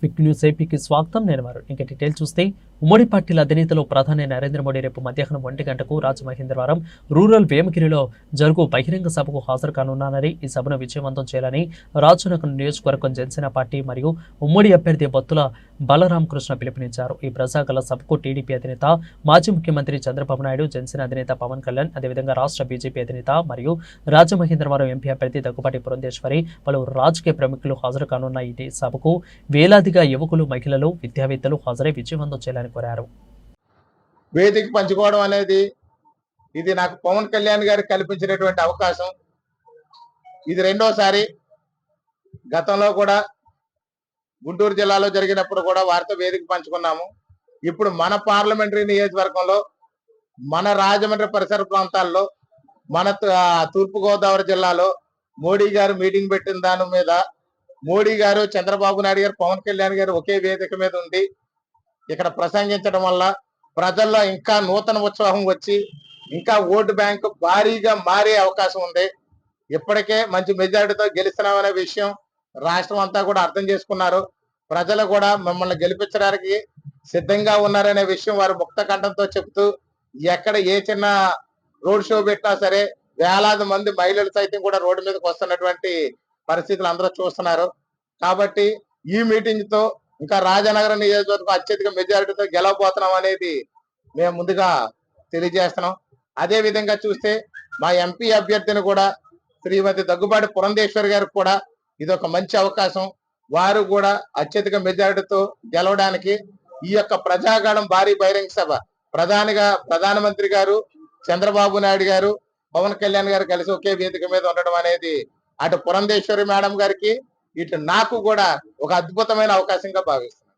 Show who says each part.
Speaker 1: Big news ఏపీకి స్వాగతం. నేను వారు ఇంకా డీటెయిల్ చూస్తే ఉమ్మడి పార్టీల అధినేతలో ప్రధాని నరేంద్ర మోడీ రేపు మధ్యాహ్నం 1 గంటకు రాజమహేంద్రవరం రూరల్ వేమగిరిలో జరుగు బహిరంగ సభకు హాజరు కానున్నారని, ఈ సభను విజయవంతం చేయాలని రాజనగరం నియోజకవర్గం జనసేన పార్టీ మరియు ఉమ్మడి అభ్యర్థి బత్తుల బలరామకృష్ణ పిలుపునిచ్చారు. ఈ ప్రజాగల సభకు టీడీపీ అధినేత మాజీ ముఖ్యమంత్రి చంద్రబాబు నాయుడు, జనసేన అధినేత పవన్ కళ్యాణ్, అదేవిధంగా రాష్ట్ర బీజేపీ అధినేత మరియు రాజమహేంద్రవరం ఎంపీ అభ్యర్థి దగ్గుబాటి పురంధేశ్వరి, పలువురు రాజకీయ ప్రముఖులు హాజరు కానున్న ఈ సభకు వేలాదిగా యువకులు, మహిళలు, విద్యావేత్తలు హాజరై విజయవంతం చేయాలని కోరారు.
Speaker 2: వేదిక పంచుకోవడం అనేది ఇది నాకు పవన్ కళ్యాణ్ గారు కల్పించినటువంటి అవకాశం. ఇది రెండోసారి. గతంలో కూడా గుంటూరు జిల్లాలో జరిగినప్పుడు కూడా వారితో వేదిక పంచుకున్నాము. ఇప్పుడు మన పార్లమెంటరీ నియోజకవర్గంలో, మన రాజమండ్రి పరిసర ప్రాంతాల్లో, మన తూర్పుగోదావరి జిల్లాలో మోడీ గారు మీటింగ్ పెట్టిన దాని మీద మోడీ గారు, చంద్రబాబు నాయుడు గారు, పవన్ కళ్యాణ్ గారు ఒకే వేదిక మీద ఉండి ఇక్కడ ప్రసంగించడం వల్ల ప్రజల్లో ఇంకా నూతన ఉత్సాహం వచ్చి ఇంకా ఓటు బ్యాంకు భారీగా మారే అవకాశం ఉంది. ఇప్పటికే మంచి మెజారిటీతో గెలుస్తున్నామనే విషయం రాష్ట్రం అంతా కూడా అర్థం చేసుకున్నారు. ప్రజలు కూడా మిమ్మల్ని గెలిపించడానికి సిద్ధంగా ఉన్నారనే విషయం వారు ముక్త కంఠంతో చెబుతూ, ఎక్కడ ఏ చిన్న రోడ్ షో పెట్టినా సరే వేలాది మంది మహిళలు సైతం కూడా రోడ్డు మీదకి వస్తున్నటువంటి పరిస్థితులు అందరూ చూస్తున్నారు. కాబట్టి ఈ మీటింగ్ తో ఇంకా రాజనగరం నియోజకవర్గం అత్యధిక మెజారిటీతో గెలవబోతున్నాం అనేది మేము ముందుగా తెలియజేస్తున్నాం. అదే విధంగా చూస్తే మా ఎంపీ అభ్యర్థిని కూడా శ్రీమతి దగ్గుబాటి పురంధేశ్వరి గారికి కూడా ఇది ఒక మంచి అవకాశం. వారు కూడా అత్యధిక మెజారిటీతో గెలవడానికి ఈ యొక్క ప్రజాగణం భారీ బహిరంగ సభ ప్రధానమంత్రి గారు, చంద్రబాబు నాయుడు గారు, పవన్ కళ్యాణ్ గారు కలిసి ఒకే వేదిక మీద ఉండడం అనేది అటు పురంధేశ్వరి మేడం గారికి, ఇటు నాకు కూడా ఒక అద్భుతమైన అవకాశంగా భావిస్తున్నాను.